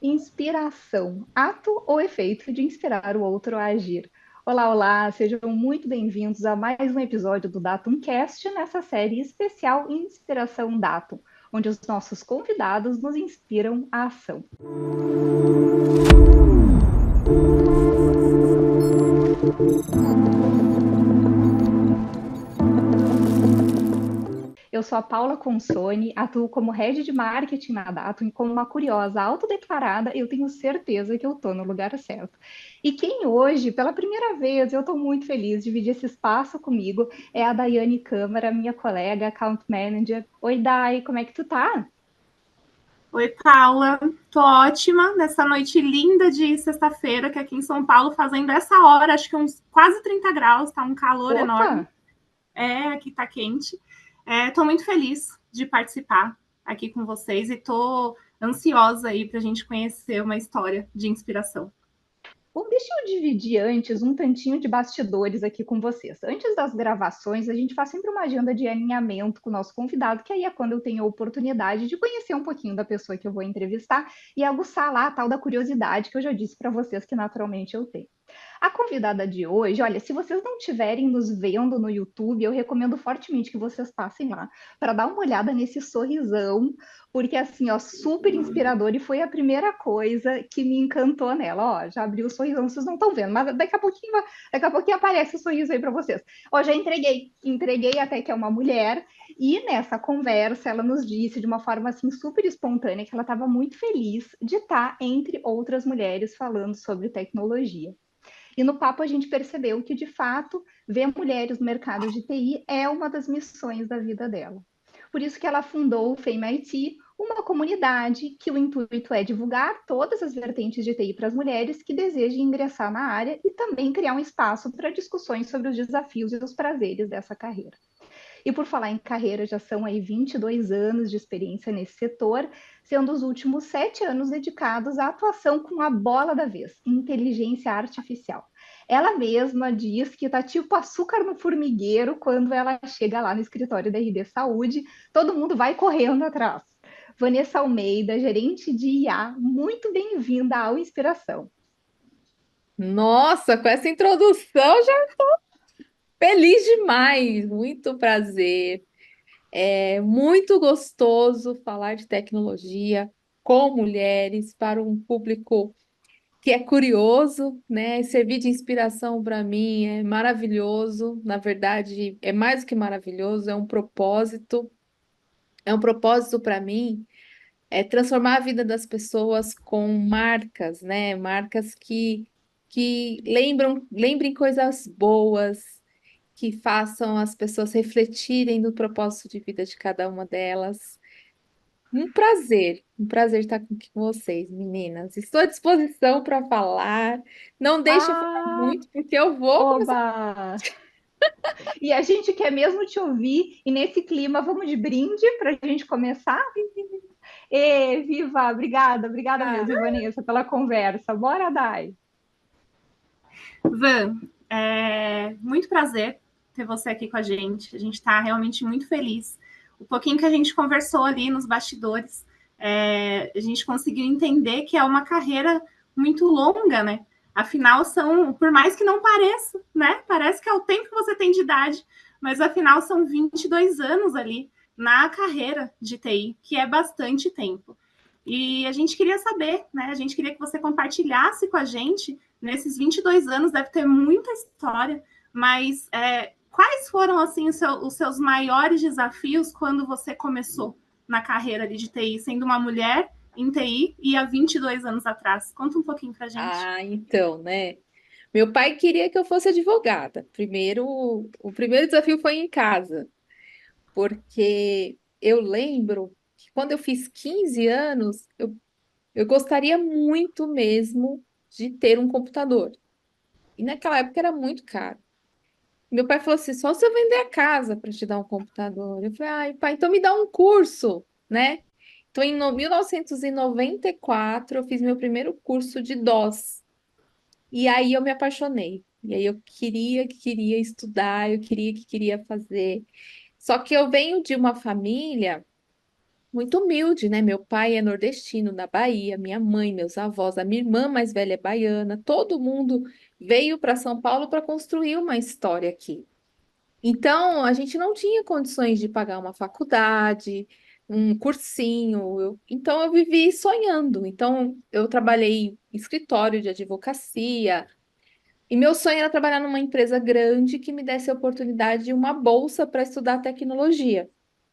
Inspiração, ato ou efeito de inspirar o outro a agir. Olá, olá, sejam muito bem-vindos a mais um episódio do Datumcast nessa série especial Inspiração Datum, onde os nossos convidados nos inspiram à ação. Eu sou a Paula Consoni, atuo como head de marketing na Datum e como uma curiosa autodeclarada, eu tenho certeza que eu estou no lugar certo. E quem hoje, pela primeira vez, eu estou muito feliz de dividir esse espaço comigo, é a Daiane Câmara, minha colega, account manager. Oi, Dai, como é que tu tá? Oi, Paula. Tô ótima nessa noite linda de sexta-feira, que aqui em São Paulo, fazendo essa hora, acho que uns quase 30 graus, tá um calor Opa! enorme. Aqui tá quente. Tô muito feliz de participar aqui com vocês e tô ansiosa aí pra gente conhecer uma história de inspiração. Bom, deixa eu dividir antes um tantinho de bastidores aqui com vocês. Antes das gravações, a gente faz sempre uma agenda de alinhamento com o nosso convidado, que aí é quando eu tenho a oportunidade de conhecer um pouquinho da pessoa que eu vou entrevistar e aguçar lá a tal da curiosidade que eu já disse para vocês que naturalmente eu tenho. A convidada de hoje, olha, se vocês não estiverem nos vendo no YouTube, eu recomendo fortemente que vocês passem lá para dar uma olhada nesse sorrisão, porque assim, ó, super inspirador e foi a primeira coisa que me encantou nela. Ó, já abriu o sorrisão, vocês não estão vendo, mas daqui a pouquinho aparece o sorriso aí para vocês. Ó, já entreguei até que é uma mulher e nessa conversa ela nos disse de uma forma assim super espontânea que ela estava muito feliz de estar entre outras mulheres falando sobre tecnologia. E no papo a gente percebeu que, de fato, ver mulheres no mercado de TI é uma das missões da vida dela. Por isso que ela fundou o Fame IT, uma comunidade que o intuito é divulgar todas as vertentes de TI para as mulheres que desejem ingressar na área e também criar um espaço para discussões sobre os desafios e os prazeres dessa carreira. E por falar em carreira, já são aí 22 anos de experiência nesse setor, sendo os últimos 7 anos dedicados à atuação com a bola da vez, inteligência artificial. Ela mesma diz que tá tipo açúcar no formigueiro quando ela chega lá no escritório da RD Saúde, todo mundo vai correndo atrás. Vanessa Almeida, gerente de IA, muito bem-vinda ao Inspiração. Nossa, com essa introdução já feliz demais, muito prazer. É muito gostoso falar de tecnologia com mulheres para um público que é curioso, né? Servir de inspiração para mim é maravilhoso. Na verdade, é mais do que maravilhoso, é um propósito. É um propósito para mim, é transformar a vida das pessoas com marcas, né? Marcas que lembrem coisas boas, que façam as pessoas refletirem no propósito de vida de cada uma delas. Um prazer estar aqui com vocês, meninas. Estou à disposição para falar. Não deixe eu falar Ah, muito, porque eu vou começar. oba! E a gente quer mesmo te ouvir, e nesse clima, vamos de brinde para a gente começar? Viva! Obrigada mesmo, Vanessa, pela conversa. Bora, Dai! Van, muito prazer ter você aqui com a gente. A gente está realmente muito feliz. O pouquinho que a gente conversou ali nos bastidores, a gente conseguiu entender que é uma carreira muito longa, né? Afinal, por mais que não pareça, né? Parece que é o tempo que você tem de idade, mas afinal são 22 anos ali na carreira de TI, que é bastante tempo. E a gente queria saber, né? A gente queria que você compartilhasse com a gente, nesses 22 anos, deve ter muita história, mas quais foram, assim, os seus maiores desafios quando você começou na carreira ali de TI, sendo uma mulher em TI e há 22 anos atrás? Conta um pouquinho pra gente. Ah, então, né? Meu pai queria que eu fosse advogada. O primeiro desafio foi em casa, porque eu lembro que quando eu fiz 15 anos, eu gostaria muito mesmo de ter um computador. E naquela época era muito caro. Meu pai falou assim: só se eu vender a casa para te dar um computador. Eu falei: ai, pai, então me dá um curso, né? Então, 1994, eu fiz meu primeiro curso de DOS. E aí eu me apaixonei. E aí eu queria estudar, eu queria fazer. Só que eu venho de uma família muito humilde, né? Meu pai é nordestino, da Bahia, minha mãe, meus avós, a minha irmã mais velha é baiana, todo mundo veio para São Paulo para construir uma história aqui. Então, a gente não tinha condições de pagar uma faculdade, um cursinho. Então, eu vivi sonhando. Então, eu trabalhei em escritório de advocacia. E meu sonho era trabalhar numa empresa grande que me desse a oportunidade de uma bolsa para estudar tecnologia.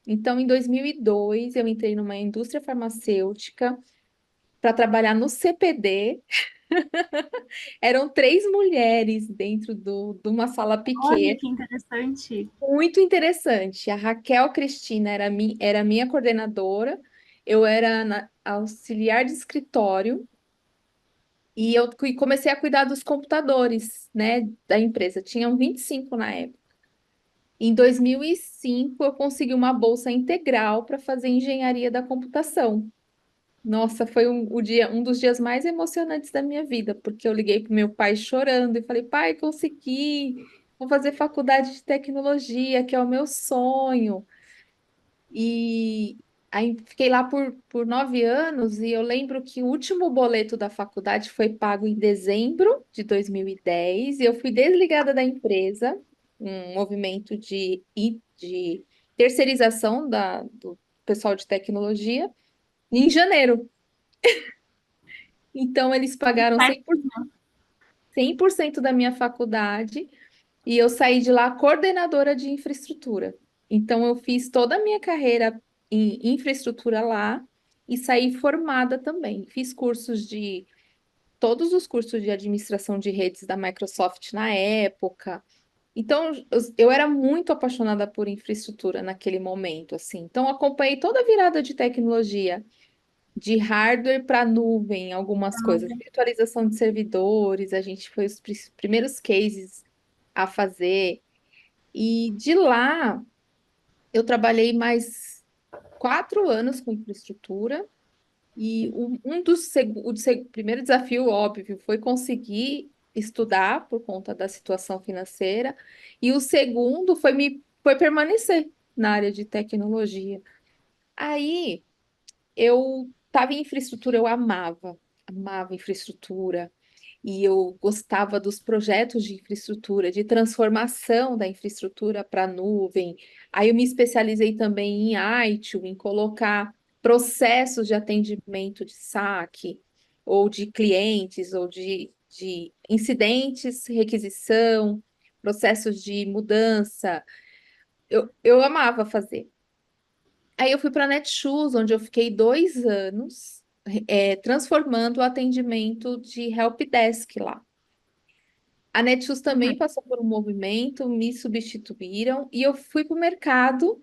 Então, em 2002, eu entrei numa indústria farmacêutica para trabalhar no CPD. Eram 3 mulheres dentro de uma sala Olha pequena. que interessante. Muito interessante. A Raquel Cristina era minha coordenadora, eu era auxiliar de escritório e eu comecei a cuidar dos computadores, né, da empresa. Tinham 25 na época. Em 2005, eu consegui uma bolsa integral para fazer engenharia da computação. Nossa, foi um dos dias mais emocionantes da minha vida, porque eu liguei para meu pai chorando e falei: pai, consegui, vou fazer faculdade de tecnologia, que é o meu sonho. E aí fiquei lá por 9 anos e eu lembro que o último boleto da faculdade foi pago em dezembro de 2010 e eu fui desligada da empresa, um movimento de terceirização do pessoal de tecnologia, em janeiro. Então, eles pagaram Certo. 100% da minha faculdade e eu saí de lá coordenadora de infraestrutura. Então, eu fiz toda a minha carreira em infraestrutura lá e saí formada também. Fiz todos os cursos de administração de redes da Microsoft na época. Então, eu era muito apaixonada por infraestrutura naquele momento, assim. Então, acompanhei toda a virada de tecnologia de hardware para nuvem, algumas coisas, virtualização de servidores, a gente foi os primeiros cases a fazer. E de lá eu trabalhei mais 4 anos com infraestrutura. E o primeiro desafio, óbvio, foi conseguir estudar por conta da situação financeira. E o segundo foi permanecer na área de tecnologia. Aí eu estava em infraestrutura, eu amava infraestrutura. E eu gostava dos projetos de infraestrutura, de transformação da infraestrutura para a nuvem. Aí eu me especializei também em ITIL, em colocar processos de atendimento de saque, ou de clientes, ou de incidentes, requisição, processos de mudança. Eu amava fazer. Aí eu fui para a Netshoes, onde eu fiquei 2 anos, transformando o atendimento de helpdesk lá. A Netshoes também Uhum. passou por um movimento, me substituíram e eu fui para o mercado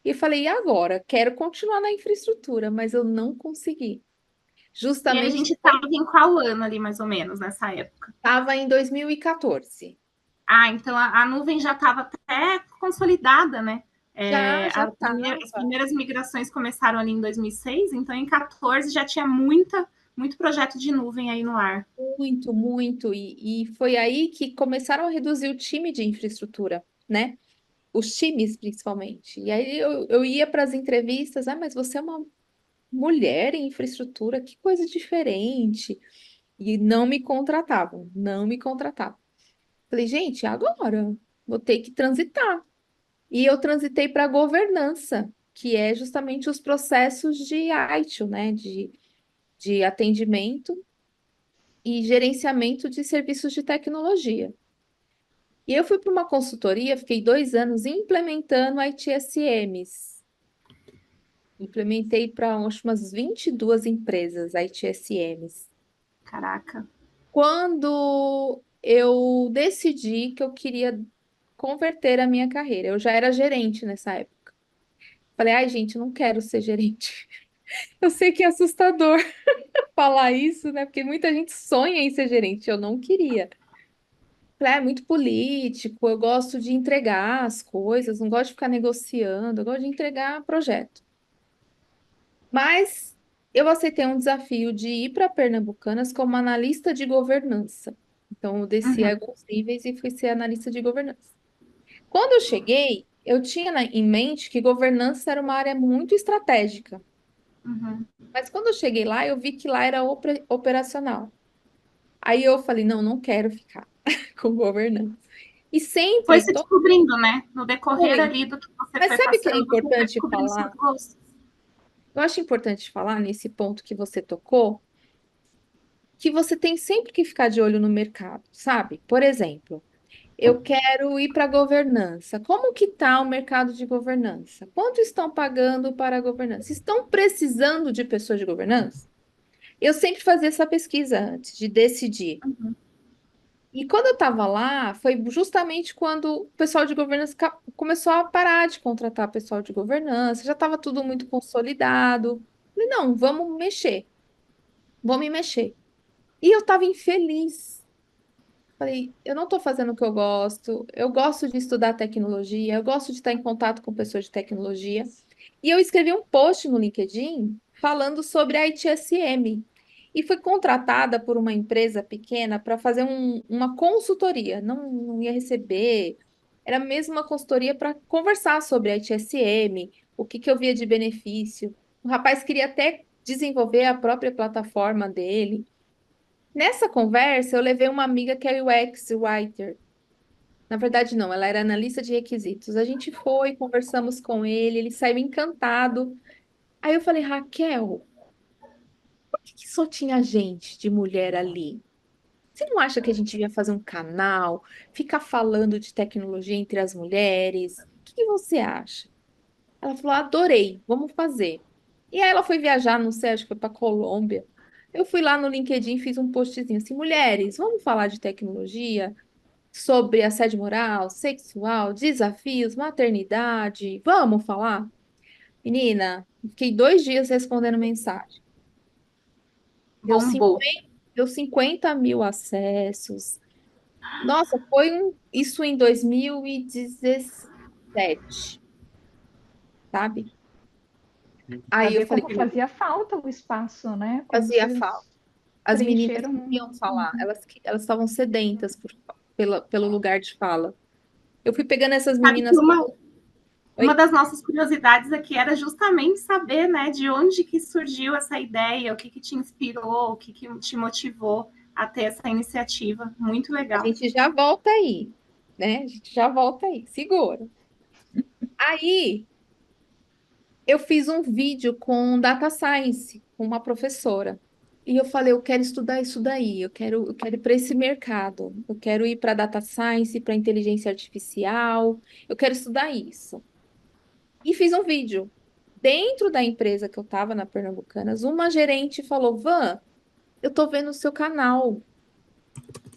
e falei, e agora? Quero continuar na infraestrutura, mas eu não consegui. E a Justamente gente estava em qual ano ali, mais ou menos, nessa época? estava em 2014. Ah, então a nuvem já estava até consolidada, né? Já As estava. primeiras migrações começaram ali em 2006, então em 14 já tinha muito projeto de nuvem aí no ar. Muito, muito. E foi aí que começaram a reduzir o time de infraestrutura, né? Os times, principalmente. E aí eu ia para as entrevistas, mas você é uma mulher em infraestrutura, que coisa diferente. E não me contratavam, não me contratavam. Falei, gente, agora vou ter que transitar. E eu transitei para a governança, que é justamente os processos de ITIL, né? De atendimento e gerenciamento de serviços de tecnologia. E eu fui para uma consultoria, fiquei 2 anos implementando ITSMs. Implementei para umas 22 empresas ITSMs. Caraca. Quando eu decidi que eu queria converter a minha carreira, eu já era gerente nessa época. Falei, ai, gente, não quero ser gerente. Eu sei que é assustador falar isso, né? Porque muita gente sonha em ser gerente. Eu não queria. Falei, é muito político, eu gosto de entregar as coisas, não gosto de ficar negociando, eu gosto de entregar projeto. Mas eu aceitei um desafio de ir para Pernambucanas como analista de governança. Então, eu desci Uhum. alguns níveis e fui ser analista de governança. Quando eu cheguei, eu tinha em mente que governança era uma área muito estratégica. Uhum. Mas quando eu cheguei lá, eu vi que lá era operacional. Aí eu falei, não, não quero ficar com governança. E Foi sempre, se descobrindo, né? No decorrer foi. ali do que você Mas foi sabe o que é passando, você foi importante descobrindo seus falar? gostos. Eu acho importante falar nesse ponto que você tocou, que você tem sempre que ficar de olho no mercado, sabe? Por exemplo, eu quero ir para a governança. Como que está o mercado de governança? Quanto estão pagando para a governança? Estão precisando de pessoas de governança? Eu sempre fazia essa pesquisa antes de decidir. Uhum. E quando eu estava lá, foi justamente quando o pessoal de governança começou a parar de contratar pessoal de governança, já estava tudo muito consolidado. Falei, não, vamos mexer, vou me mexer. E eu estava infeliz. Falei, eu não estou fazendo o que eu gosto de estudar tecnologia, eu gosto de estar em contato com pessoas de tecnologia. E eu escrevi um post no LinkedIn falando sobre a ITSM. E fui contratada por uma empresa pequena para fazer uma consultoria. Não, não ia receber, era mesmo uma consultoria para conversar sobre a ITSM, o que eu via de benefício. O rapaz queria até desenvolver a própria plataforma dele. Nessa conversa, eu levei uma amiga que é UX Writer. Na verdade, não, ela era analista de requisitos. A gente foi, conversamos com ele saiu encantado. Aí eu falei, Raquel, por que que só tinha gente de mulher ali? Você não acha que a gente devia fazer um canal, ficar falando de tecnologia entre as mulheres? O que que você acha? Ela falou, adorei, vamos fazer. E aí ela foi viajar, não sei, acho que foi para Colômbia. Eu fui lá no LinkedIn e fiz um postzinho assim, mulheres, vamos falar de tecnologia? Sobre assédio moral, sexual, desafios, maternidade. Vamos falar? Menina, fiquei 2 dias respondendo mensagem. Deu Bombou. 50, deu 50 mil acessos. Nossa, isso em 2017, sabe? Pra Aí eu ver falei, como fazia falta o espaço, né? Como fazia falta. vocês As meninas preencheram. queriam falar, elas estavam sedentas pelo lugar de fala. Eu fui pegando essas Sabe que meninas. uma Oi? das nossas curiosidades aqui era justamente saber, né, de onde que surgiu essa ideia, o que que te inspirou, o que que te motivou a ter essa iniciativa. Muito A legal. gente já volta aí, né? A gente já volta aí, segura. Aí eu fiz um vídeo com data science, com uma professora. E eu falei, eu quero estudar isso daí, eu quero ir para esse mercado. Eu quero ir para data science, para inteligência artificial, eu quero estudar isso. E fiz um vídeo. Dentro da empresa que eu estava na Pernambucanas, uma gerente falou: Van, eu tô vendo o seu canal.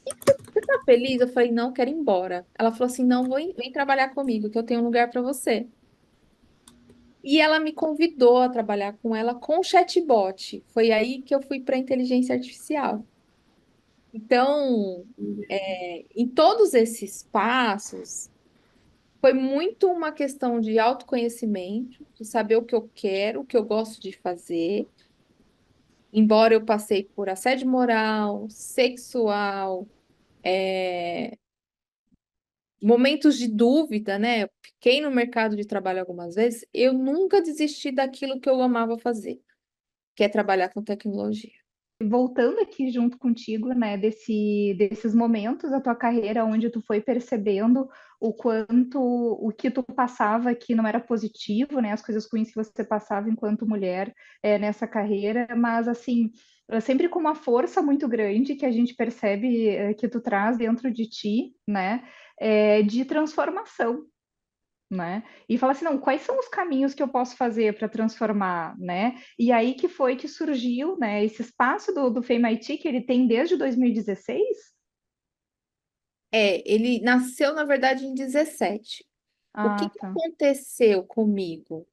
Você tá feliz? Eu falei: não, quero ir embora. Ela falou assim: não, vem trabalhar comigo, que eu tenho um lugar para você. E ela me convidou a trabalhar com ela com chatbot. Foi aí que eu fui para inteligência artificial. Então, em todos esses passos, foi muito uma questão de autoconhecimento, de saber o que eu quero, o que eu gosto de fazer. Embora eu passei por assédio moral, sexual, é, momentos de dúvida, né? Eu fiquei no mercado de trabalho algumas vezes, eu nunca desisti daquilo que eu amava fazer, que é trabalhar com tecnologia. Voltando aqui junto contigo, né, desses momentos da tua carreira onde tu foi percebendo o quanto o que tu passava aqui não era positivo, né, as coisas ruins que você passava enquanto mulher nessa carreira, mas assim, sempre com uma força muito grande que a gente percebe que tu traz dentro de ti, né, de transformação, né? E fala assim, não, quais são os caminhos que eu posso fazer para transformar, né? E aí que foi que surgiu, né, esse espaço do FEMIT que ele tem desde 2016? Ele nasceu, na verdade, em 17. O que Ah, que tá. aconteceu comigo?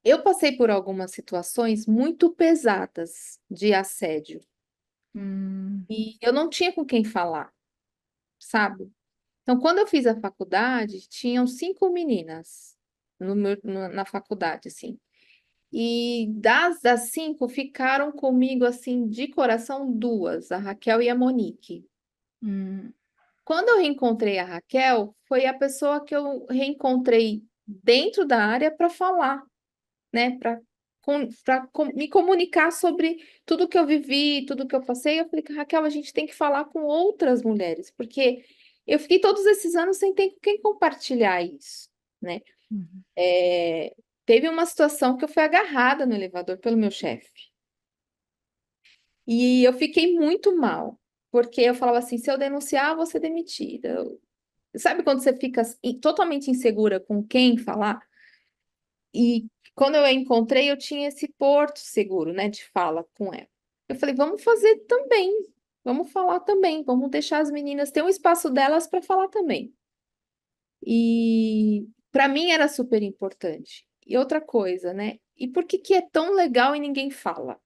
Eu passei por algumas situações muito pesadas de assédio Hum, e eu não tinha com quem falar, sabe? Então, quando eu fiz a faculdade, tinham 5 meninas na faculdade, assim. E das 5, ficaram comigo, assim, de coração, duas, a Raquel e a Monique. hum. Quando eu reencontrei a Raquel, foi a pessoa que eu reencontrei dentro da área para falar, né? Para me comunicar sobre tudo que eu vivi, tudo que eu passei. Eu falei, Raquel, a gente tem que falar com outras mulheres, porque eu fiquei todos esses anos sem ter com quem compartilhar isso, né? Uhum. Teve uma situação que eu fui agarrada no elevador pelo meu chefe. E eu fiquei muito mal, porque eu falava assim, se eu denunciar, eu vou ser demitida. Sabe quando você fica totalmente insegura com quem falar? E quando eu a encontrei, eu tinha esse porto seguro, né, de fala com ela. Eu falei, vamos fazer também, vamos falar também, vamos deixar as meninas ter um espaço delas para falar também. E para mim era super importante. E outra coisa, né? E por que que é tão legal e ninguém fala?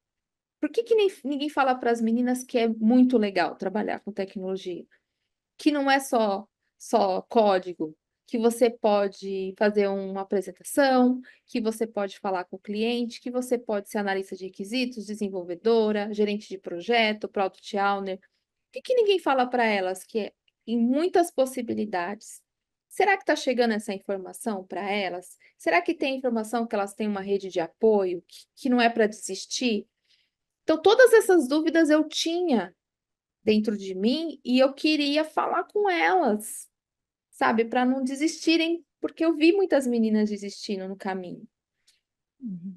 Por que que ninguém fala para as meninas que é muito legal trabalhar com tecnologia? Que não é só código, que você pode fazer uma apresentação, que você pode falar com o cliente, que você pode ser analista de requisitos, desenvolvedora, gerente de projeto, product owner. Por que que ninguém fala para elas que é em muitas possibilidades? Será que está chegando essa informação para elas? Será que tem informação que elas têm uma rede de apoio, que não é para desistir? Então, todas essas dúvidas eu tinha dentro de mim e eu queria falar com elas, sabe, para não desistirem, porque eu vi muitas meninas desistindo no caminho. Uhum.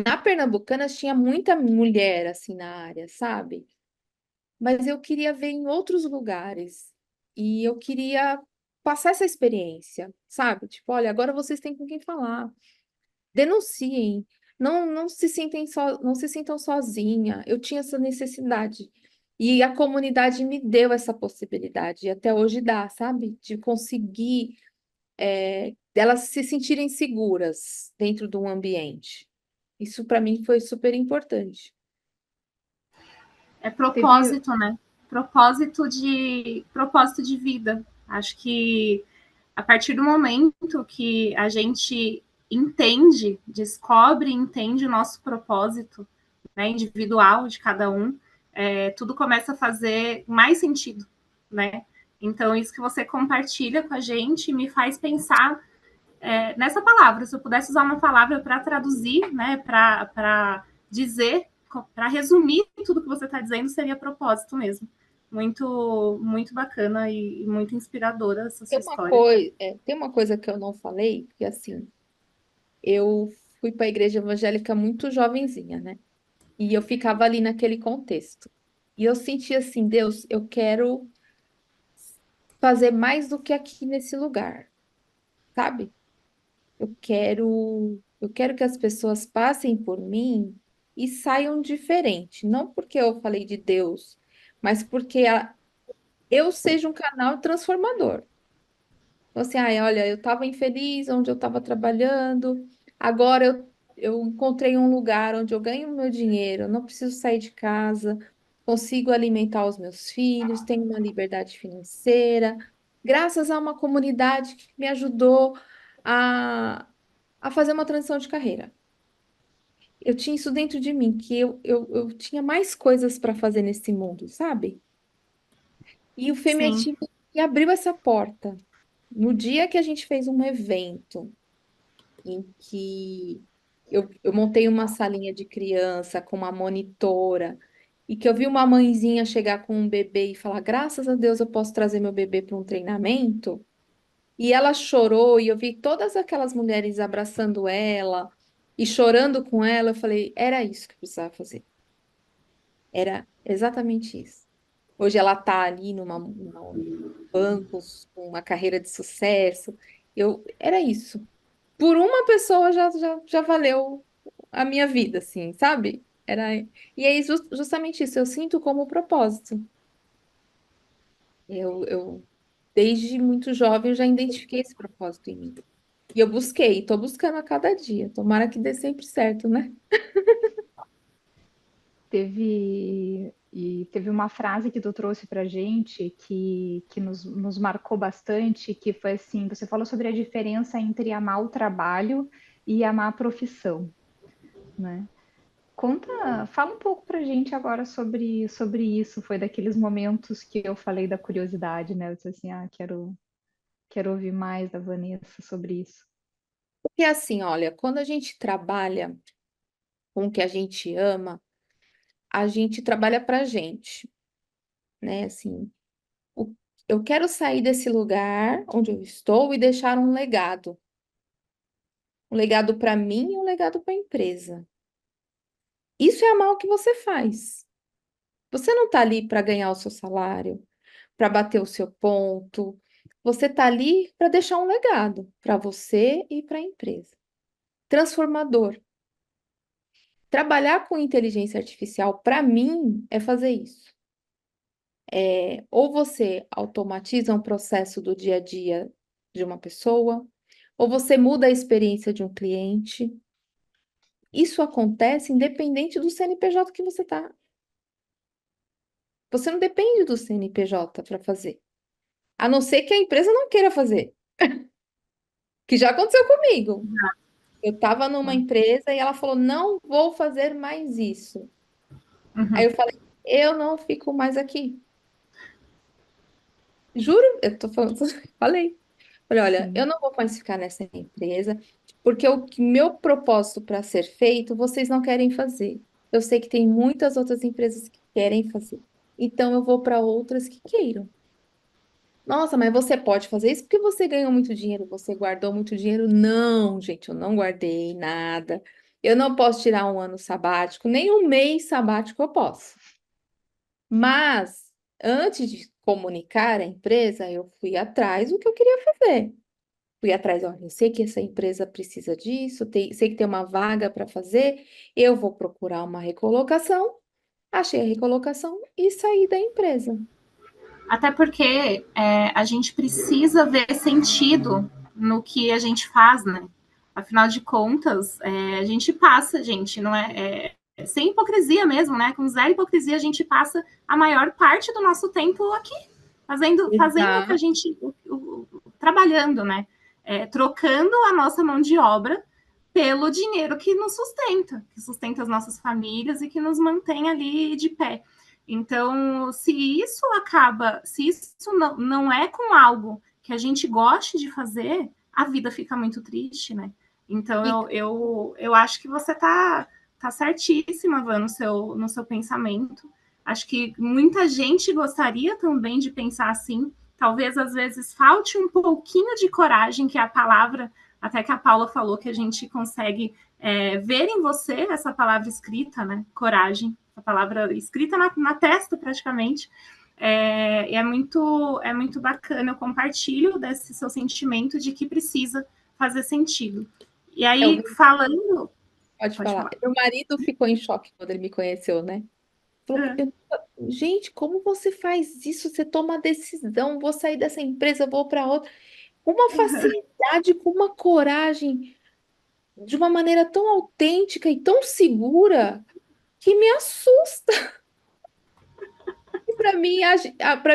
Na Pernambucanas tinha muita mulher assim na área, sabe? Mas eu queria ver em outros lugares e eu queria passar essa experiência, sabe? Tipo, olha, agora vocês têm com quem falar. Denunciem, não se sentem não se sintam sozinha. Eu tinha essa necessidade. E a comunidade me deu essa possibilidade, e até hoje dá, sabe? De conseguir delas se sentirem seguras dentro de um ambiente. Isso para mim foi super importante. É Teve, propósito, né? Propósito de vida. Acho que a partir do momento que a gente entende, descobre e entende o nosso propósito, né, individual de cada um, tudo começa a fazer mais sentido, né? Então, isso que você compartilha com a gente me faz pensar nessa palavra. Se eu pudesse usar uma palavra para traduzir, né, para dizer, para resumir tudo que você está dizendo, seria propósito mesmo. Muito, muito bacana e muito inspiradora essa sua história. Tem uma coisa que eu não falei, que assim, eu fui para a igreja evangélica muito jovenzinha, né? E eu ficava ali naquele contexto. E eu sentia assim, Deus, eu quero fazer mais do que aqui nesse lugar, sabe? Eu quero que as pessoas passem por mim e saiam diferente, não porque eu falei de Deus, mas porque eu seja um canal transformador. Então, assim, ai, olha, eu estava infeliz onde eu estava trabalhando, agora eu encontrei um lugar onde eu ganho meu dinheiro, eu não preciso sair de casa, consigo alimentar os meus filhos, tenho uma liberdade financeira, graças a uma comunidade que me ajudou a, a fazer uma transição de carreira. Eu tinha isso dentro de mim, que eu tinha mais coisas para fazer nesse mundo, sabe? E o Sim, Femia me abriu essa porta. No dia que a gente fez um evento em que eu montei uma salinha de criança com uma monitora e que eu vi uma mãezinha chegar com um bebê e falar, graças a Deus eu posso trazer meu bebê para um treinamento. E ela chorou e eu vi todas aquelas mulheres abraçando ela e chorando com ela. Eu falei, era isso que eu precisava fazer. Era exatamente isso. Hoje ela está ali numa bancos, com uma carreira de sucesso. Era isso. Por uma pessoa já valeu a minha vida, assim, sabe? E é justamente isso, eu sinto como propósito. Desde muito jovem, eu já identifiquei esse propósito em mim. E eu busquei, estou buscando a cada dia. Tomara que dê sempre certo, né? teve uma frase que tu trouxe para gente que nos marcou bastante, que foi assim, você falou sobre a diferença entre amar o trabalho e amar a profissão, né? Fala um pouco pra gente agora sobre isso. Foi daqueles momentos que eu falei da curiosidade, né? Eu disse assim, quero ouvir mais da Vanessa sobre isso. Porque assim, olha, quando a gente trabalha com o que a gente ama, a gente trabalha pra gente, né? Assim, o- eu quero sair desse lugar onde eu estou e deixar um legado. Um legado para mim e um legado para a empresa. Isso é amar o que você faz. Você não está ali para ganhar o seu salário, para bater o seu ponto. Você está ali para deixar um legado para você e para a empresa. Transformador. Trabalhar com inteligência artificial, para mim, é fazer isso. Ou você automatiza um processo do dia a dia de uma pessoa, ou você muda a experiência de um cliente. Isso acontece independente do CNPJ que você está. Você não depende do CNPJ para fazer. A não ser que a empresa não queira fazer. Que já aconteceu comigo. Eu estava numa empresa e ela falou: não vou fazer mais isso. Aí Uhum. eu falei: eu não fico mais aqui. Juro, eu tô falando, falei. Falei, olha, eu Sim. não vou mais ficar nessa empresa, porque o que meu propósito para ser feito, vocês não querem fazer. Eu sei que tem muitas outras empresas que querem fazer. Então eu vou para outras que queiram. Nossa, mas você pode fazer isso porque você ganhou muito dinheiro, você guardou muito dinheiro. Não, gente, eu não guardei nada. Eu não posso tirar um ano sabático, nem um mês sabático eu posso. Mas, antes de comunicar à empresa, eu fui atrás do que eu queria fazer. Fui atrás, olha, eu sei que essa empresa precisa disso, sei que tem uma vaga para fazer, eu vou procurar uma recolocação. Achei a recolocação e saí da empresa. Até porque a gente precisa ver sentido no que a gente faz, né? Afinal de contas, a gente passa, gente, não sem hipocrisia mesmo, né? Com zero hipocrisia, a gente passa a maior parte do nosso tempo aqui, fazendo o que a Exato. gente, trabalhando, né? Trocando a nossa mão de obra pelo dinheiro que sustenta as nossas famílias e que nos mantém ali de pé. Então, se isso não é com algo que a gente goste de fazer, a vida fica muito triste, né? Então, E, eu acho que você tá certíssima, Van, no seu pensamento. Acho que muita gente gostaria também de pensar assim. Talvez, às vezes, falte um pouquinho de coragem, que é a palavra, até que a Paula falou, que a gente consegue ver em você essa palavra escrita, né? Coragem, a palavra escrita na testa, praticamente. É muito bacana. Eu compartilho desse seu sentimento de que precisa fazer sentido. E é, o aí, meu- falando. pode Pode falar. falar. Meu marido ficou em choque quando ele me conheceu, né? Falou, gente, como você faz isso? Você toma a decisão, vou sair dessa empresa, vou para outra. Com uma facilidade, com uma coragem, de uma maneira tão autêntica e tão segura, que me assusta. E para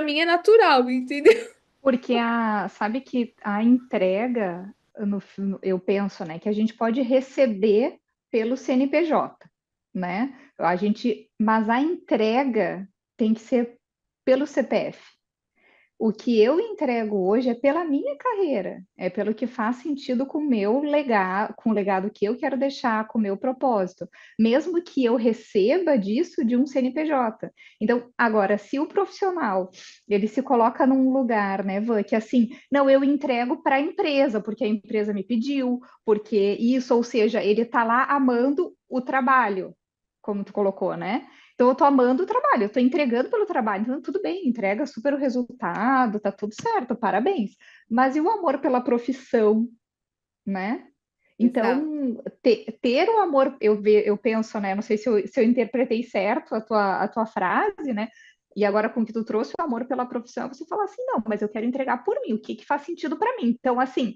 mim é natural, entendeu? Porque sabe que a entrega, eu penso, né, que a gente pode receber pelo CNPJ, né? Mas a entrega tem que ser pelo CPF. O que eu entrego hoje é pela minha carreira, é pelo que faz sentido com o meu legado, com o legado que eu quero deixar, com o meu propósito, mesmo que eu receba disso de um CNPJ. Então, agora, se o profissional ele se coloca num lugar, né, Van, que assim, não, eu entrego para a empresa, porque a empresa me pediu, porque isso, ou seja, ele está lá amando o trabalho, como tu colocou, né? Então, eu tô amando o trabalho, eu tô entregando pelo trabalho, então tudo bem, entrega super o resultado, tá tudo certo, parabéns. Mas e o amor pela profissão, né? Exato. Então, ter o amor, eu penso, né? Não sei se eu interpretei certo a tua frase, né? E agora, com que tu trouxe o amor pela profissão, você fala assim, não, mas eu quero entregar por mim, o que faz sentido para mim? Então, assim,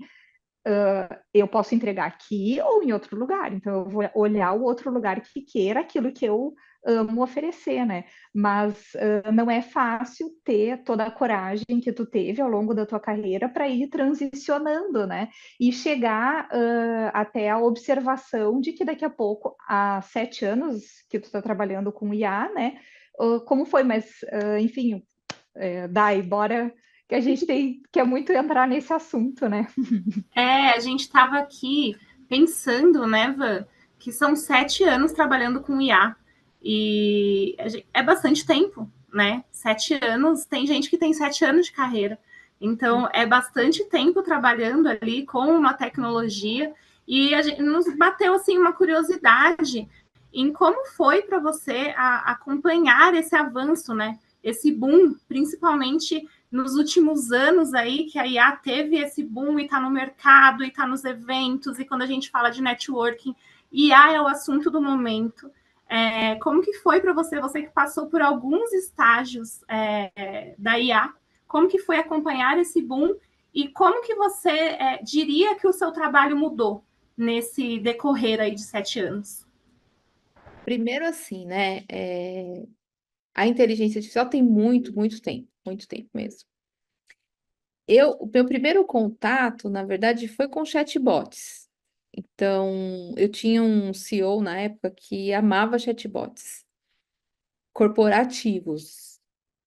eu posso entregar aqui ou em outro lugar. Então, eu vou olhar o outro lugar que queira aquilo que eu amo oferecer, né? Mas não é fácil ter toda a coragem que tu teve ao longo da tua carreira para ir transicionando, né? E chegar até a observação de que daqui a pouco, há 7 anos que tu está trabalhando com IA, né? Como foi? Mas, enfim, Dai, bora que a gente quer muito entrar nesse assunto, né? A gente estava aqui pensando, né, Van, que são 7 anos trabalhando com IA. E é bastante tempo, né? 7 anos, tem gente que tem 7 anos de carreira. Então, é bastante tempo trabalhando ali com uma tecnologia. E a gente nos bateu, assim, uma curiosidade em como foi para você acompanhar esse avanço, né? Esse boom, principalmente nos últimos anos aí, que a IA teve esse boom e está no mercado, e está nos eventos, e quando a gente fala de networking, IA é o assunto do momento. Como que foi para você, você que passou por alguns estágios da IA, como que foi acompanhar esse boom e como que você diria que o seu trabalho mudou nesse decorrer aí de 7 anos? Primeiro, assim, né? A inteligência artificial tem muito tempo mesmo. O meu primeiro contato, na verdade, foi com chatbots. Então, eu tinha um CEO na época que amava chatbots corporativos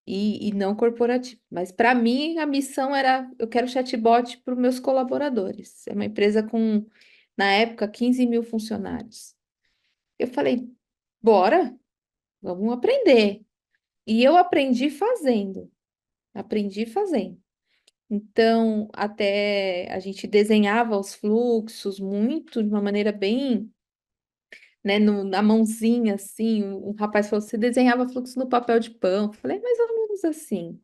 e não corporativos. Mas para mim, a missão era: eu quero chatbot para os meus colaboradores. É uma empresa com, na época, 15 mil funcionários. Eu falei, bora, vamos aprender. E eu aprendi fazendo. Aprendi fazendo. Então, até a gente desenhava os fluxos muito de uma maneira bem, né, na mãozinha, assim. Um rapaz falou: você desenhava fluxo no papel de pão? Eu falei: mais ou menos assim.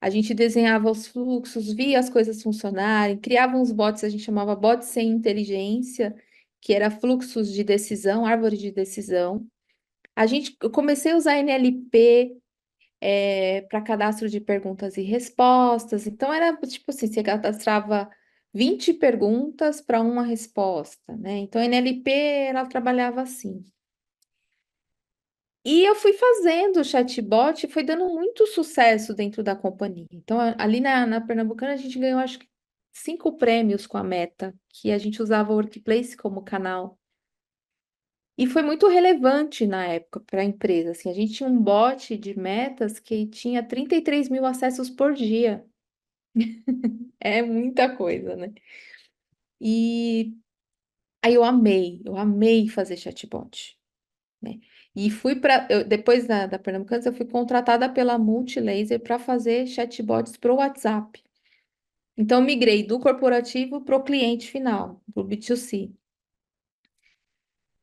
A gente desenhava os fluxos, via as coisas funcionarem, criava uns bots, a gente chamava bots sem inteligência, que era fluxos de decisão, árvore de decisão. Eu comecei a usar NLP para cadastro de perguntas e respostas. Então, era tipo assim: você cadastrava 20 perguntas para uma resposta, né? Então, a NLP, ela trabalhava assim. E eu fui fazendo o chatbot, e foi dando muito sucesso dentro da companhia. Então, ali na Pernambucana, a gente ganhou, acho que, 5 prêmios com a Meta, que a gente usava o Workplace como canal. E foi muito relevante na época para a empresa. Assim, a gente tinha um bot de metas que tinha 33 mil acessos por dia. É muita coisa, né? E aí eu amei fazer chatbot, né? E depois da Pernambucanas, eu fui contratada pela Multilaser para fazer chatbots para o WhatsApp. Então, eu migrei do corporativo para o cliente final, para o B2C.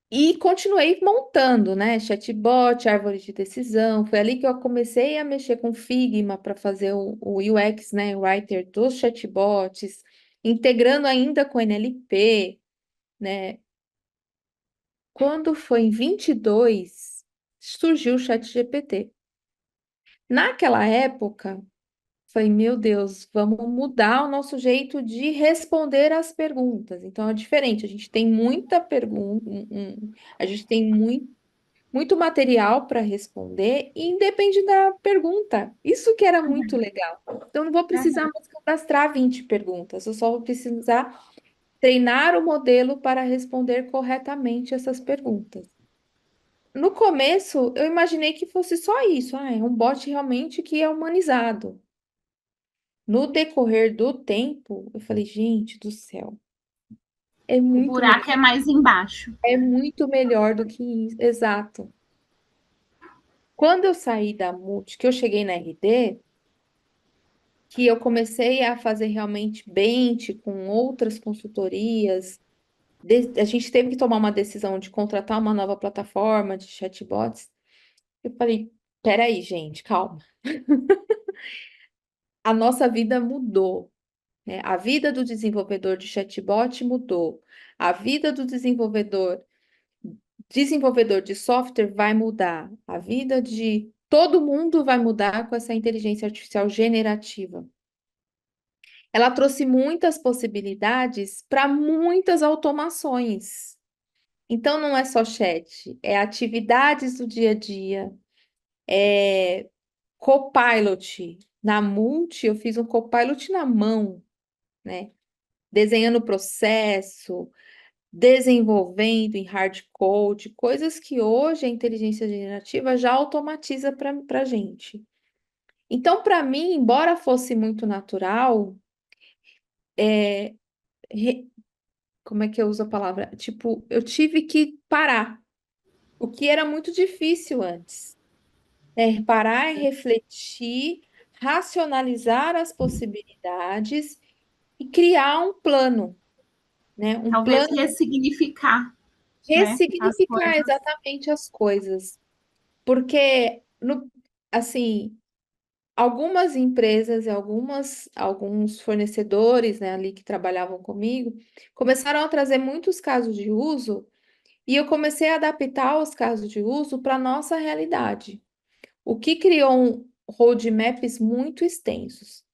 E continuei montando, né? Chatbot, árvore de decisão. Foi ali que eu comecei a mexer com Figma para fazer o UX, né? O writer dos chatbots, integrando ainda com NLP, né? Quando foi em 22, surgiu o ChatGPT. Naquela época, falei: meu Deus, vamos mudar o nosso jeito de responder às perguntas. Então é diferente, a gente tem muita pergunta, a gente tem muito material para responder e independe da pergunta. Isso que era muito legal. Então, não vou precisar mais cadastrar 20 perguntas, eu só vou precisar treinar o modelo para responder corretamente essas perguntas. No começo, eu imaginei que fosse só isso. É um bot realmente que é humanizado. No decorrer do tempo, eu falei: gente do céu, é O muito buraco melhor, é mais embaixo. é muito melhor do que isso. Exato. Quando eu saí da Multi, que eu cheguei na RD, que eu comecei a fazer realmente bench com outras consultorias, a gente teve que tomar uma decisão de contratar uma nova plataforma de chatbots. Eu falei: peraí, gente, calma. A nossa vida mudou, né? A vida do desenvolvedor de chatbot mudou. A vida do desenvolvedor de software vai mudar. A vida de todo mundo vai mudar com essa inteligência artificial generativa. ela trouxe muitas possibilidades para muitas automações. Então, não é só chat, é atividades do dia a dia, é Copilot. Na Multi, eu fiz um Copilot na mão, né? Desenhando o processo, desenvolvendo em hard code, coisas que hoje a inteligência generativa já automatiza para a gente. Então, para mim, embora fosse muito natural, re- como é que eu uso a palavra? Tipo, eu tive que parar, o que era muito difícil antes. Parar e refletir, racionalizar as possibilidades e criar um plano, né? Um Talvez plano, ressignificar, né, as ressignificar coisas. exatamente as coisas. Porque, assim, algumas empresas e alguns fornecedores, né, ali que trabalhavam comigo, começaram a trazer muitos casos de uso e eu comecei a adaptar os casos de uso para a nossa realidade, o que criou roadmaps muito extensos.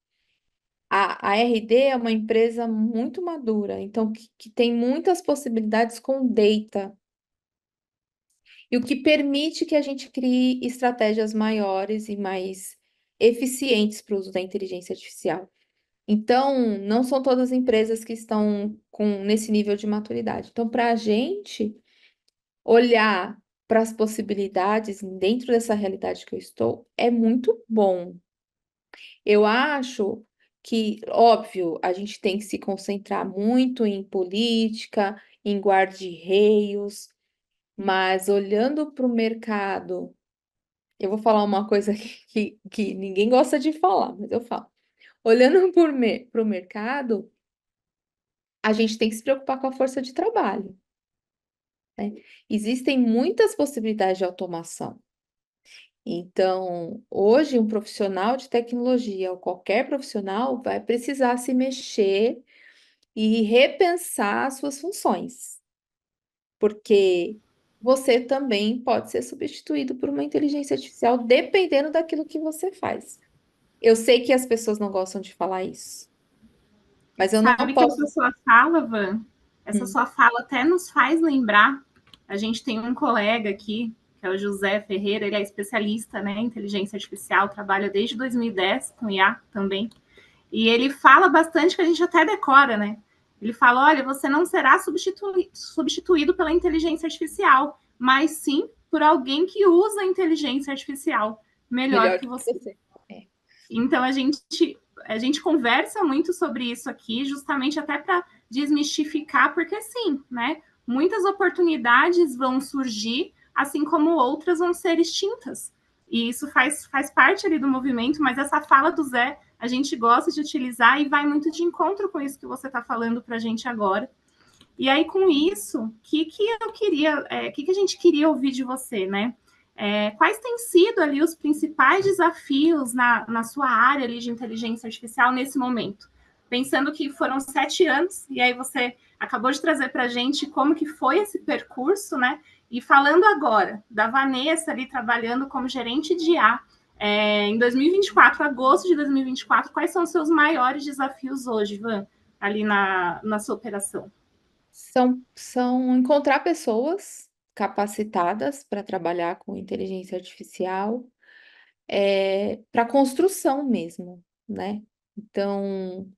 A RD é uma empresa muito madura, então que tem muitas possibilidades com data, e o que permite que a gente crie estratégias maiores e mais eficientes para o uso da inteligência artificial. Então, não são todas as empresas que estão nesse nível de maturidade. Então, para a gente olhar para as possibilidades dentro dessa realidade que eu estou, é muito bom. Eu acho que, óbvio, a gente tem que se concentrar muito em política, em guarda-reios, mas olhando para o mercado, eu vou falar uma coisa que ninguém gosta de falar, mas eu falo. Olhando para o mercado, a gente tem que se preocupar com a força de trabalho, né? Existem muitas possibilidades de automação. Então, hoje, um profissional de tecnologia, ou qualquer profissional, vai precisar se mexer e repensar as suas funções, porque você também pode ser substituído por uma inteligência artificial, dependendo daquilo que você faz. Eu sei que as pessoas não gostam de falar isso, mas eu não Sabe que essa posso. sua fala, Van, essa Hum. sua fala até nos faz lembrar. A gente tem um colega aqui, que é o José Ferreira, ele é especialista, né, em inteligência artificial, trabalha desde 2010 com IA também. E ele fala bastante que a gente até decora, né? Ele fala: olha, você não será substituído pela inteligência artificial, mas sim por alguém que usa a inteligência artificial melhor Melhor que do que você. você. É. Então a gente conversa muito sobre isso aqui, justamente até para desmistificar, porque sim, né? Muitas oportunidades vão surgir, assim como outras vão ser extintas. E isso faz parte ali do movimento, mas essa fala do Zé a gente gosta de utilizar e vai muito de encontro com isso que você está falando para a gente agora. E aí, com isso, que a gente queria ouvir de você, né? Quais têm sido ali os principais desafios na sua área ali de inteligência artificial nesse momento? Pensando que foram 7 anos, e aí você acabou de trazer para a gente como que foi esse percurso, né? E falando agora da Vanessa ali trabalhando como gerente de IA, em 2024, agosto de 2024, quais são os seus maiores desafios hoje, Van, ali na sua operação? São encontrar pessoas capacitadas para trabalhar com inteligência artificial, para construção mesmo, né? Então,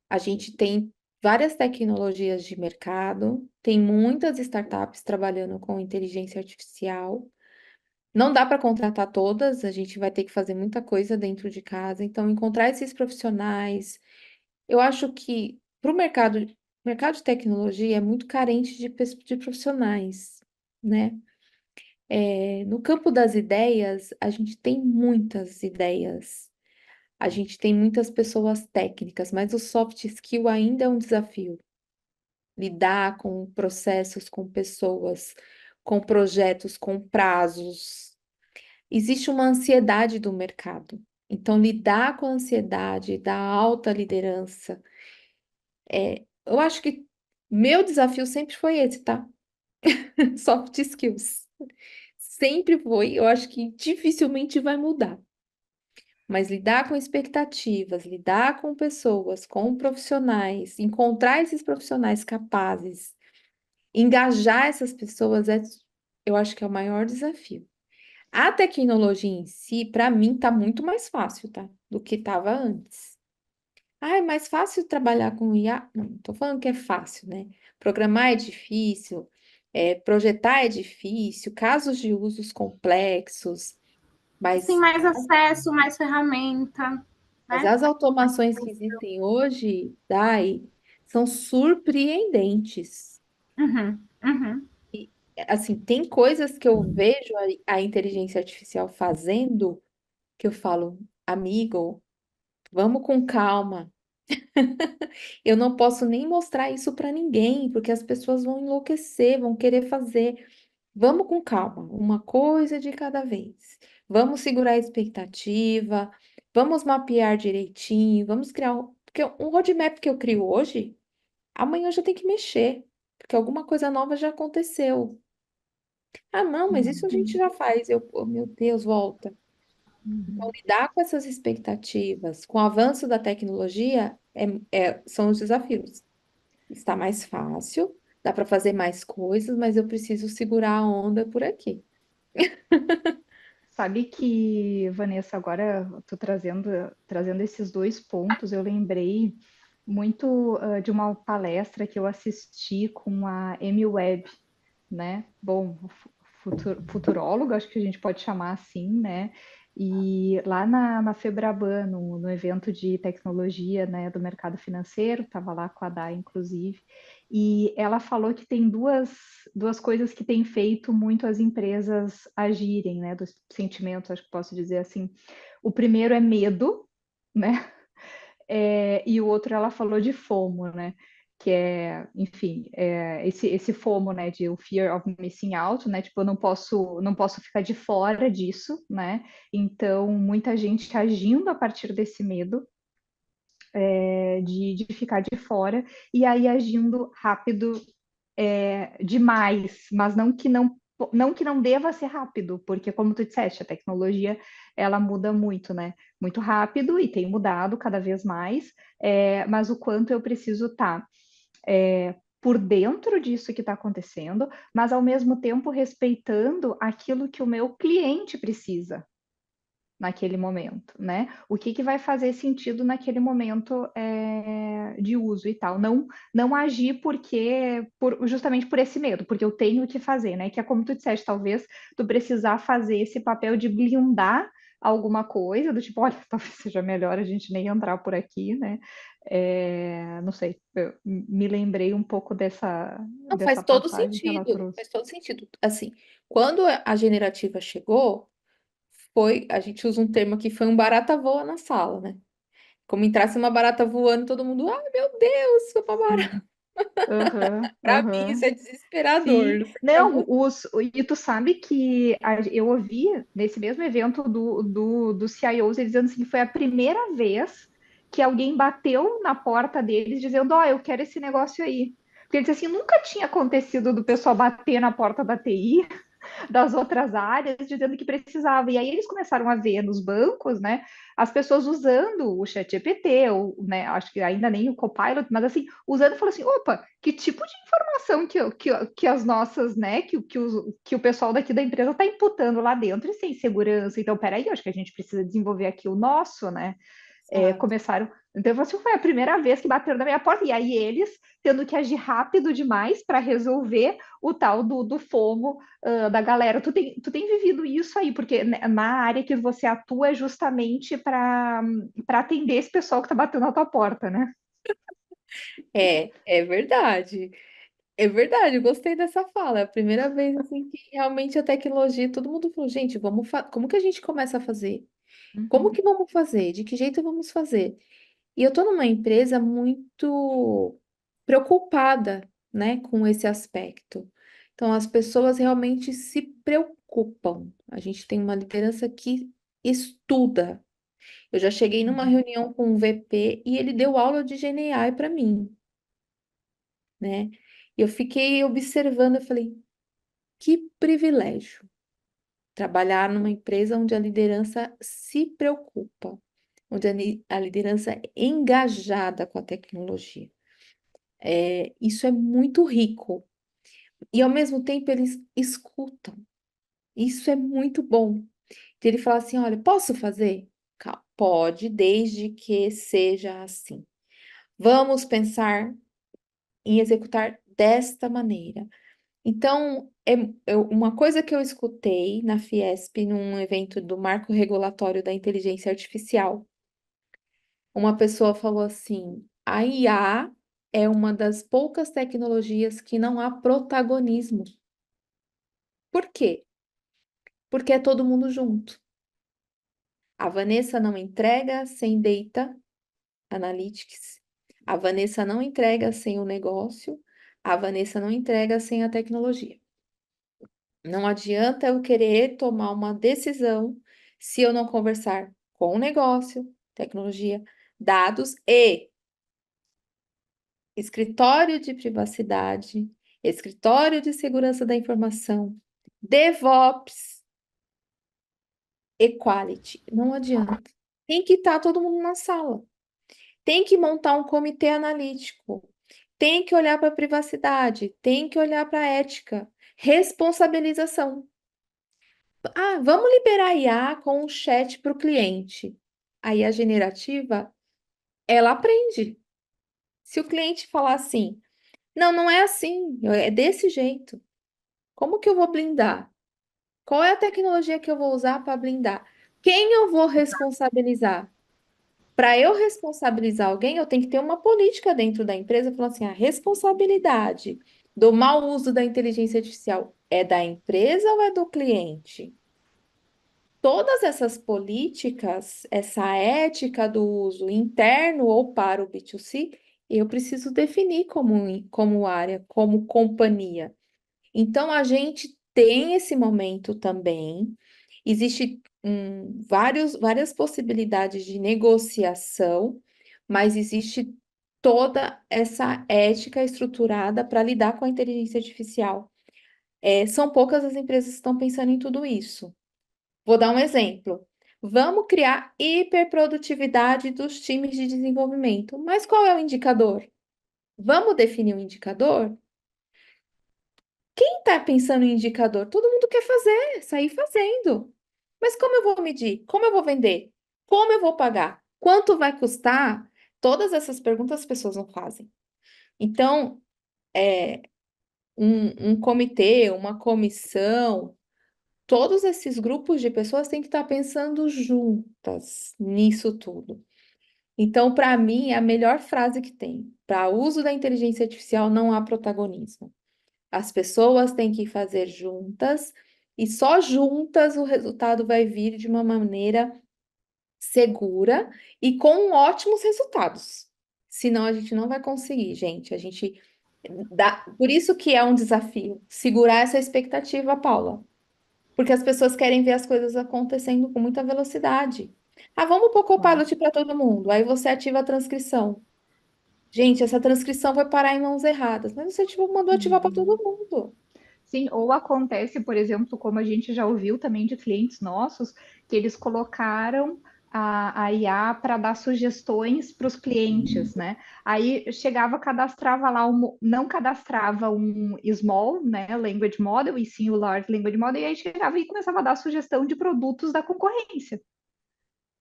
a gente tem várias tecnologias de mercado, tem muitas startups trabalhando com inteligência artificial. Não dá para contratar todas, a gente vai ter que fazer muita coisa dentro de casa. Então, encontrar esses profissionais, eu acho que para o mercado de tecnologia é muito carente de profissionais, né? No campo das ideias, a gente tem muitas ideias, a gente tem muitas pessoas técnicas, mas o soft skill ainda é um desafio. Lidar com processos, com pessoas, com projetos, com prazos. Existe uma ansiedade do mercado. Então, lidar com a ansiedade da alta liderança, eu acho que meu desafio sempre foi esse, tá? Soft skills. Sempre foi, eu acho que dificilmente vai mudar. mas lidar com expectativas, lidar com pessoas, com profissionais, encontrar esses profissionais capazes, engajar essas pessoas, eu acho que é o maior desafio. A tecnologia em si, para mim, está muito mais fácil, tá? Do que estava antes. Ah, é mais fácil trabalhar com IA? Não, tô falando que é fácil, né? Programar é difícil, projetar é difícil, casos de usos complexos, Mas tem mas, mais acesso, mais ferramenta, mas né? as automações que existem hoje, Dai, são surpreendentes. Uhum, uhum. E, assim, tem coisas que eu vejo a inteligência artificial fazendo que eu falo, amigo, vamos com calma. Eu não posso nem mostrar isso para ninguém, porque as pessoas vão enlouquecer, vão querer fazer. Vamos com calma, uma coisa de cada vez. Vamos segurar a expectativa, vamos mapear direitinho, vamos criar porque um roadmap que eu crio hoje, amanhã eu já tenho que mexer, porque alguma coisa nova já aconteceu. Ah, não, mas isso a gente Uhum, já faz. Oh, meu Deus, volta. Então, uhum. lidar com essas expectativas, com o avanço da tecnologia, são os desafios. Está mais fácil, dá para fazer mais coisas, mas eu preciso segurar a onda por aqui. Sabe que, Vanessa, agora eu tô trazendo esses dois pontos, eu lembrei muito de uma palestra que eu assisti com a Amy Webb, né? Bom, futuróloga, acho que a gente pode chamar assim, né? E lá na Febraban, no evento de tecnologia, né, do mercado financeiro, estava lá com a Dai, inclusive, e ela falou que tem duas coisas que têm feito muito as empresas agirem, né, dos sentimentos, acho que posso dizer assim. O primeiro é medo, né? E o outro ela falou de FOMO, né? Que é, enfim, esse FOMO, né? De o fear of missing out, né? Tipo, eu não posso ficar de fora disso, né? Então, muita gente agindo a partir desse medo de ficar de fora e aí agindo rápido demais, mas não que não deva ser rápido, porque como tu disseste, a tecnologia ela muda muito, né? Muito rápido e tem mudado cada vez mais, mas o quanto eu preciso estar por dentro disso que está acontecendo, mas ao mesmo tempo respeitando aquilo que o meu cliente precisa naquele momento, né? O que vai fazer sentido naquele momento de uso e tal. Não agir justamente por esse medo, porque eu tenho que fazer, né? Que é como tu disseste, talvez tu precisar fazer esse papel de blindar alguma coisa, do tipo, olha, talvez seja melhor a gente nem entrar por aqui, né? Não sei, eu me lembrei um pouco dessa, Não, dessa passagem que ela trouxe. faz todo sentido. Assim, quando a generativa chegou, a gente usa um termo aqui, foi um barata voa na sala, né? Como entrasse uma barata voando, todo mundo, ai meu Deus, foi uma barata. Aham, Pra mim, isso aham. é desesperador. Sim, Não sei pra não, você. e tu sabe que eu ouvi nesse mesmo evento do CIOs eles dizendo assim, que foi a primeira vez que alguém bateu na porta deles dizendo, ó, eu quero esse negócio aí. Porque eles assim, nunca tinha acontecido do pessoal bater na porta da TI das outras áreas, dizendo que precisava. E aí eles começaram a ver nos bancos, né, as pessoas usando o ChatGPT, ou, né, acho que ainda nem o Copilot, mas assim, usando e falando assim, opa, que tipo de informação que as nossas, né, que o pessoal daqui da empresa está imputando lá dentro e sem segurança. Então, peraí, acho que a gente precisa desenvolver aqui o nosso, né? Exato. Começaram. Então, você foi a primeira vez que bateram na minha porta, e aí eles tendo que agir rápido demais para resolver o tal do FOMO da galera. Tu tem vivido isso aí, porque na área que você atua é justamente para atender esse pessoal que está batendo na tua porta, né? É verdade. É verdade, eu gostei dessa fala. É a primeira vez assim que realmente a tecnologia, todo mundo falou, gente, como que a gente começa a fazer? Como Uhum, que vamos fazer? De que jeito vamos fazer? E eu estou numa empresa muito preocupada, né, com esse aspecto. Então, as pessoas realmente se preocupam. A gente tem uma liderança que estuda. Eu já cheguei numa uhum. reunião com um VP e ele deu aula de GenAI para mim, né? E eu fiquei observando, eu falei, que privilégio. trabalhar numa empresa onde a liderança se preocupa, onde a liderança é engajada com a tecnologia. Isso é muito rico. E, ao mesmo tempo, eles escutam. Isso é muito bom. Então, ele fala assim, olha, posso fazer? Pode, desde que seja assim. Vamos pensar em executar desta maneira. Então, uma coisa que eu escutei na Fiesp, num evento do Marco Regulatório da Inteligência Artificial, uma pessoa falou assim: a IA é uma das poucas tecnologias que não há protagonismo. Por quê? Porque é todo mundo junto. A Vanessa não entrega sem data analytics. A Vanessa não entrega sem o negócio. A Vanessa não entrega sem a tecnologia. Não adianta eu querer tomar uma decisão se eu não conversar com o negócio, tecnologia, dados e escritório de privacidade, escritório de segurança da informação, DevOps, Equality. Não adianta. Tem que estar todo mundo na sala. Tem que montar um comitê analítico. Tem que olhar para a privacidade. Tem que olhar para a ética. Responsabilização. Ah, vamos liberar a IA com um chat para o cliente. Aí a generativa, ela aprende. Se o cliente falar assim, não, não é assim, é desse jeito. Como que eu vou blindar? Qual é a tecnologia que eu vou usar para blindar? Quem eu vou responsabilizar? Para eu responsabilizar alguém, eu tenho que ter uma política dentro da empresa falando assim: a responsabilidade do mau uso da inteligência artificial é da empresa ou é do cliente? Todas essas políticas, essa ética do uso interno ou para o B2C, eu preciso definir como área, como companhia. Então, a gente tem esse momento também. Existe várias possibilidades de negociação, mas existe toda essa ética estruturada para lidar com a inteligência artificial. São poucas as empresas que estão pensando em tudo isso. Vou dar um exemplo. Vamos criar hiperprodutividade dos times de desenvolvimento. Mas qual é o indicador? Vamos definir um indicador? Quem está pensando em indicador? Todo mundo quer fazer, sair fazendo. Mas como eu vou medir? Como eu vou vender? Como eu vou pagar? Quanto vai custar? Todas essas perguntas as pessoas não fazem. Então, um comitê, uma comissão, todos esses grupos de pessoas têm que estar pensando juntas nisso tudo. Então, para mim, é a melhor frase que tem. Para uso da inteligência artificial não há protagonismo. As pessoas têm que fazer juntas e só juntas o resultado vai vir de uma maneira segura e com ótimos resultados. Senão a gente não vai conseguir, gente. A gente dá. Por isso que é um desafio segurar essa expectativa, Paula. Porque as pessoas querem ver as coisas acontecendo com muita velocidade. Ah, vamos pôr Claro. Copilot para todo mundo. Aí você ativa a transcrição. Gente, essa transcrição vai parar em mãos erradas. Mas você mandou ativar para todo mundo. Sim, ou acontece, por exemplo, como a gente já ouviu também de clientes nossos, que eles colocaram a IA para dar sugestões para os clientes, né? Aí chegava, cadastrava lá, não cadastrava um small, né, language model, e sim o large language model, e aí chegava e começava a dar sugestão de produtos da concorrência.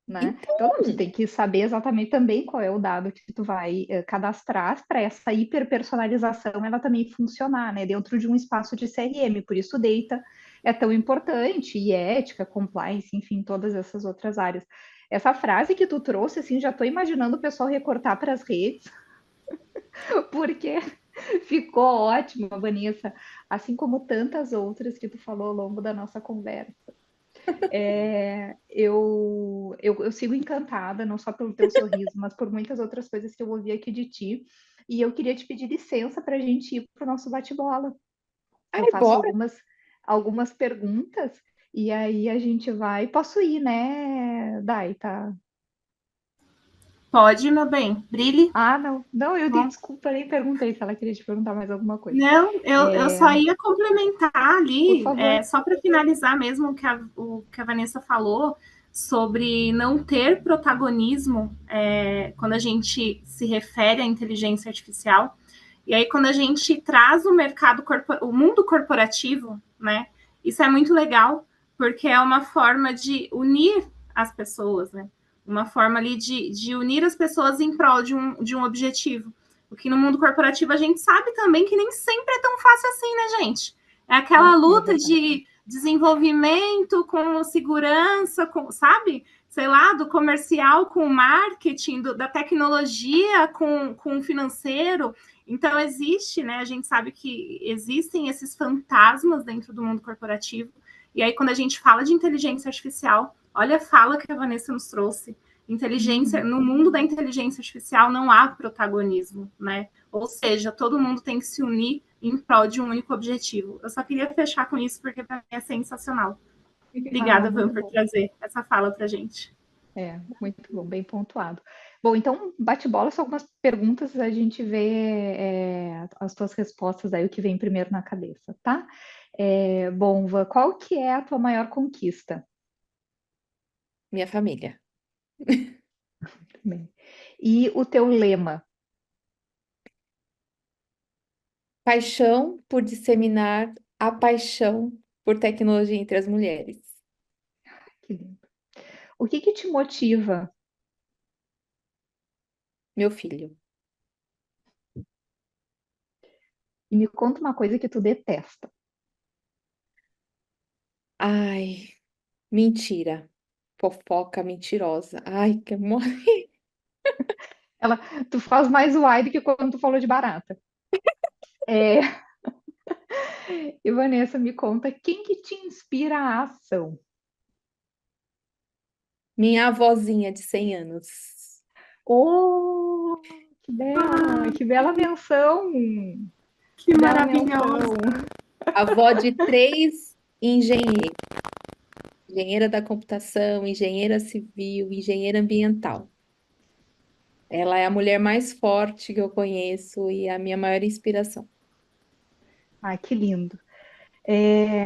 Né? Então, não, tu Então, tem que saber exatamente também qual é o dado que tu vai cadastrar para essa hiperpersonalização ela também funcionar, né? Dentro de um espaço de CRM. Por isso, o data é tão importante, e ética, compliance, enfim, todas essas outras áreas. Essa frase que tu trouxe, assim, já estou imaginando o pessoal recortar para as redes, porque ficou ótima, Vanessa, assim como tantas outras que tu falou ao longo da nossa conversa. Eu sigo encantada, não só pelo teu sorriso, mas por muitas outras coisas que eu ouvi aqui de ti. E eu queria te pedir licença para a gente ir para o nosso bate-bola. Eu ai, faço bora. algumas perguntas e aí a gente vai. Posso ir, né, Dai? Tá? Pode, meu bem, brilhe. Ah, não. Não, eu dei Bom, desculpa, nem perguntei se ela queria te perguntar mais alguma coisa. não, eu só ia complementar Por ali, favor. só para finalizar mesmo o que a Vanessa falou sobre não ter protagonismo quando a gente se refere à inteligência artificial. E aí, quando a gente traz o mundo corporativo, né? Isso é muito legal, porque é uma forma de unir as pessoas, né? Uma forma ali de unir as pessoas em prol de um objetivo. Porque no mundo corporativo a gente sabe também que nem sempre é tão fácil assim, né, gente? É aquela luta de desenvolvimento com segurança, sabe? Sei lá, do comercial com o marketing, da tecnologia com o financeiro. Então, existe, né? A gente sabe que existem esses fantasmas dentro do mundo corporativo. E aí, quando a gente fala de inteligência artificial, olha a fala que a Vanessa nos trouxe. No mundo da inteligência artificial não há protagonismo, né? Ou seja, todo mundo tem que se unir em prol de um único objetivo. Eu só queria fechar com isso porque para mim é sensacional. Obrigada, Van, por trazer essa fala para a gente. Muito bom, bem pontuado. Bom, então, bate-bola, só algumas perguntas, a gente vê as tuas respostas aí, o que vem primeiro na cabeça, tá? Bom, Van, qual que é a tua maior conquista? Minha família. Bem. E o teu lema? Paixão por disseminar a paixão por tecnologia entre as mulheres. Que lindo. O que te motiva? Meu filho. E me conta uma coisa que tu detesta. Ai, mentira. Fofoca mentirosa. Ai, que amor. Tu faz mais uai do que quando tu falou de barata. É, E Vanessa, me conta, quem que te inspira a ação? Minha avózinha de 100 anos. Oh, que bela menção! Que Que bela maravilhoso! menção! Avó de 3 engenheiros. Engenheira da computação, engenheira civil, engenheira ambiental. Ela é a mulher mais forte que eu conheço e a minha maior inspiração. Ai, que lindo. É,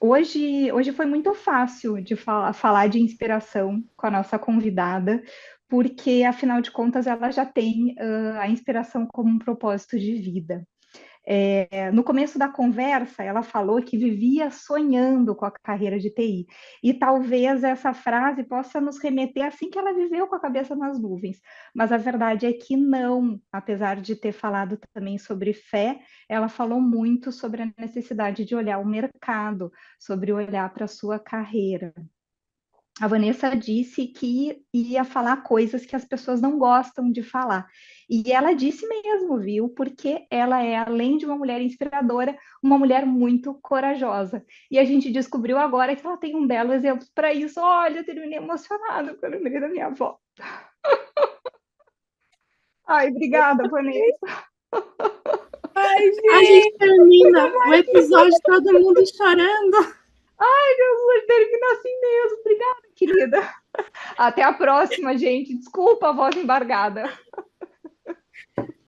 hoje foi muito fácil de falar de inspiração com a nossa convidada, porque, afinal de contas, ela já tem a inspiração como um propósito de vida. No começo da conversa, ela falou que vivia sonhando com a carreira de TI. E talvez essa frase possa nos remeter assim que ela viveu com a cabeça nas nuvens. Mas a verdade é que não, apesar de ter falado também sobre fé, ela falou muito sobre a necessidade de olhar o mercado, sobre olhar para a sua carreira. A Vanessa disse que ia falar coisas que as pessoas não gostam de falar. E ela disse mesmo, viu? Porque ela é, além de uma mulher inspiradora, uma mulher muito corajosa. E a gente descobriu agora que ela tem um belo exemplo para isso. Olha, eu terminei emocionada com a lembrei da minha avó. Ai, obrigada, Vanessa. Ai, A gente gente! termina o episódio todo mundo chorando. Ai, Jesus, termina assim mesmo. Obrigada, querida. Até a próxima, gente. Desculpa a voz embargada.